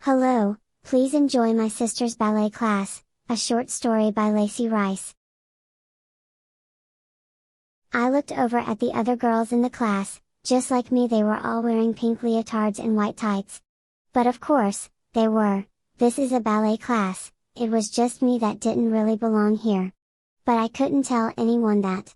Hello, please enjoy my sister's ballet class, a short story by Lacey Rice. I looked over at the other girls in the class, just like me they were all wearing pink leotards and white tights. But of course, they were. This is a ballet class, it was just me that didn't really belong here. But I couldn't tell anyone that.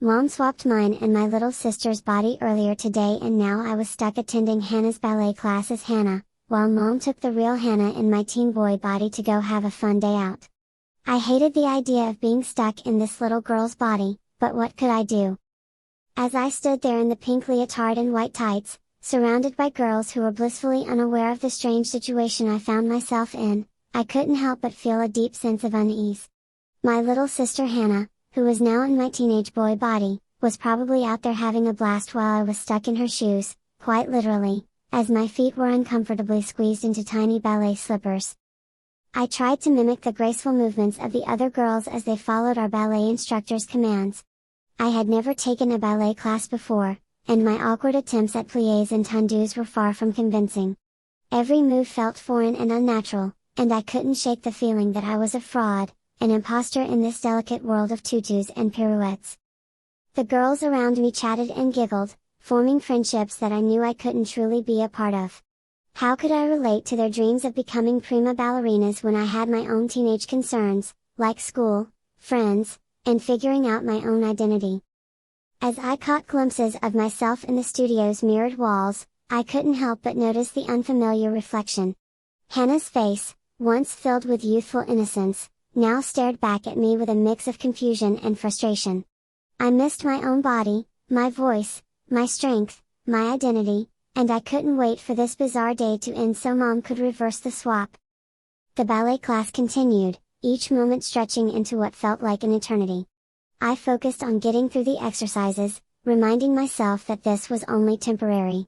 Mom swapped mine and my little sister's body earlier today and now I was stuck attending Hannah's ballet class as Hannah, while Mom took the real Hannah in my teen boy body to go have a fun day out. I hated the idea of being stuck in this little girl's body, but what could I do? As I stood there in the pink leotard and white tights, surrounded by girls who were blissfully unaware of the strange situation I found myself in, I couldn't help but feel a deep sense of unease. My little sister Hannah, who was now in my teenage boy body, was probably out there having a blast while I was stuck in her shoes, quite literally, as my feet were uncomfortably squeezed into tiny ballet slippers. I tried to mimic the graceful movements of the other girls as they followed our ballet instructor's commands. I had never taken a ballet class before, and my awkward attempts at pliés and tendus were far from convincing. Every move felt foreign and unnatural, and I couldn't shake the feeling that I was a fraud, an imposter in this delicate world of tutus and pirouettes. The girls around me chatted and giggled, forming friendships that I knew I couldn't truly be a part of. How could I relate to their dreams of becoming prima ballerinas when I had my own teenage concerns, like school, friends, and figuring out my own identity? As I caught glimpses of myself in the studio's mirrored walls, I couldn't help but notice the unfamiliar reflection. Hannah's face, once filled with youthful innocence, now stared back at me with a mix of confusion and frustration. I missed my own body, my voice, my strength, my identity, and I couldn't wait for this bizarre day to end so Mom could reverse the swap. The ballet class continued, each moment stretching into what felt like an eternity. I focused on getting through the exercises, reminding myself that this was only temporary.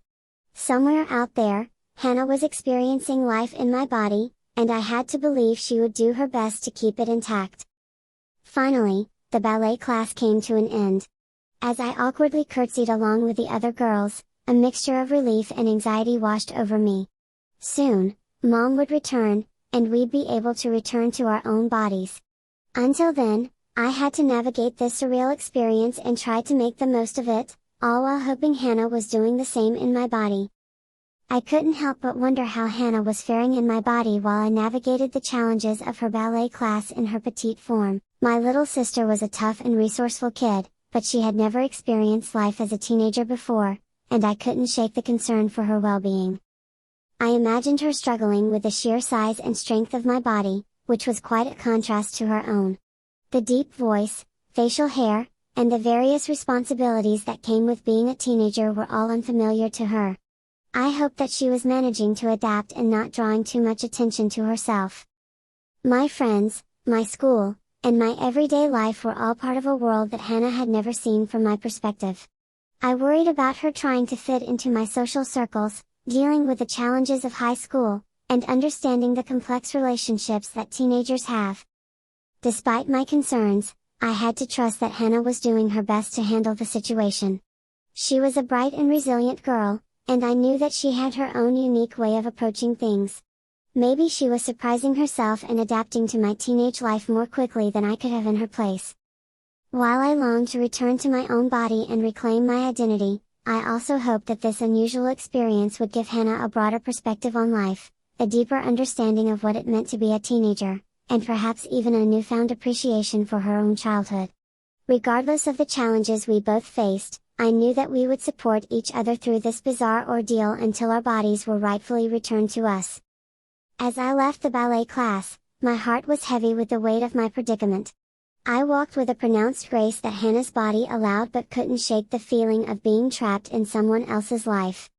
Somewhere out there, Hannah was experiencing life in my body, and I had to believe she would do her best to keep it intact. Finally, the ballet class came to an end. As I awkwardly curtsied along with the other girls, a mixture of relief and anxiety washed over me. Soon, Mom would return, and we'd be able to return to our own bodies. Until then, I had to navigate this surreal experience and try to make the most of it, all while hoping Hannah was doing the same in my body. I couldn't help but wonder how Hannah was faring in my body while I navigated the challenges of her ballet class in her petite form. My little sister was a tough and resourceful kid, but she had never experienced life as a teenager before, and I couldn't shake the concern for her well-being. I imagined her struggling with the sheer size and strength of my body, which was quite a contrast to her own. The deep voice, facial hair, and the various responsibilities that came with being a teenager were all unfamiliar to her. I hoped that she was managing to adapt and not drawing too much attention to herself. My friends, my school, and my everyday life were all part of a world that Hannah had never seen from my perspective. I worried about her trying to fit into my social circles, dealing with the challenges of high school, and understanding the complex relationships that teenagers have. Despite my concerns, I had to trust that Hannah was doing her best to handle the situation. She was a bright and resilient girl, and I knew that she had her own unique way of approaching things. Maybe she was surprising herself and adapting to my teenage life more quickly than I could have in her place. While I longed to return to my own body and reclaim my identity, I also hoped that this unusual experience would give Hannah a broader perspective on life, a deeper understanding of what it meant to be a teenager, and perhaps even a newfound appreciation for her own childhood. Regardless of the challenges we both faced, I knew that we would support each other through this bizarre ordeal until our bodies were rightfully returned to us. As I left the ballet class, my heart was heavy with the weight of my predicament. I walked with a pronounced grace that Hannah's body allowed but couldn't shake the feeling of being trapped in someone else's life.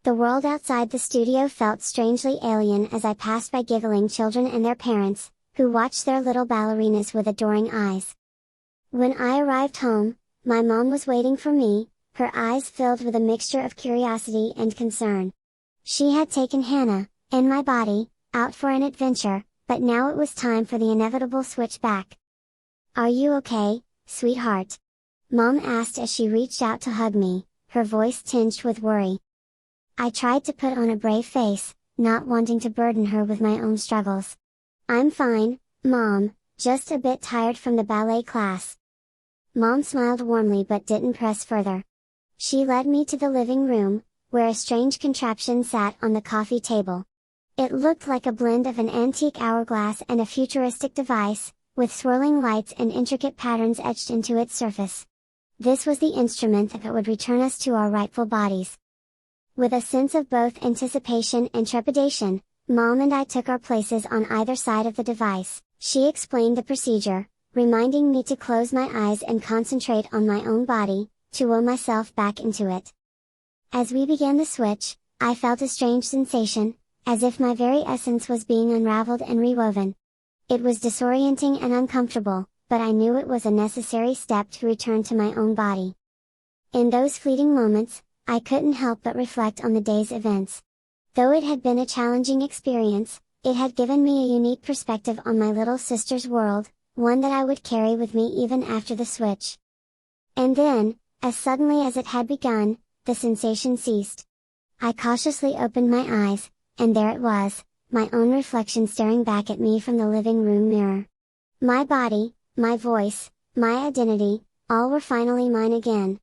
The world outside the studio felt strangely alien as I passed by giggling children and their parents, who watched their little ballerinas with adoring eyes. When I arrived home, my mom was waiting for me, her eyes filled with a mixture of curiosity and concern. She had taken Hannah, and my body, out for an adventure, but now it was time for the inevitable switch back. "Are you okay, sweetheart?" Mom asked as she reached out to hug me, her voice tinged with worry. I tried to put on a brave face, not wanting to burden her with my own struggles. "I'm fine, Mom, just a bit tired from the ballet class." Mom smiled warmly but didn't press further. She led me to the living room, where a strange contraption sat on the coffee table. It looked like a blend of an antique hourglass and a futuristic device, with swirling lights and intricate patterns etched into its surface. This was the instrument that would return us to our rightful bodies. With a sense of both anticipation and trepidation, Mom and I took our places on either side of the device. She explained the procedure, reminding me to close my eyes and concentrate on my own body, to will myself back into it. As we began the switch, I felt a strange sensation, as if my very essence was being unraveled and rewoven. It was disorienting and uncomfortable, but I knew it was a necessary step to return to my own body. In those fleeting moments, I couldn't help but reflect on the day's events. Though it had been a challenging experience, it had given me a unique perspective on my little sister's world, one that I would carry with me even after the switch. And then, as suddenly as it had begun, the sensation ceased. I cautiously opened my eyes, and there it was, my own reflection staring back at me from the living room mirror. My body, my voice, my identity, all were finally mine again.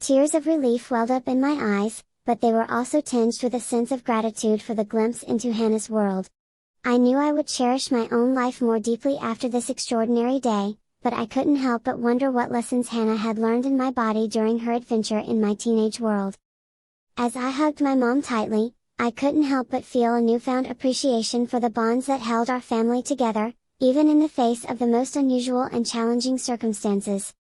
Tears of relief welled up in my eyes, but they were also tinged with a sense of gratitude for the glimpse into Hannah's world. I knew I would cherish my own life more deeply after this extraordinary day, but I couldn't help but wonder what lessons Hannah had learned in my body during her adventure in my teenage world. As I hugged my mom tightly, I couldn't help but feel a newfound appreciation for the bonds that held our family together, even in the face of the most unusual and challenging circumstances.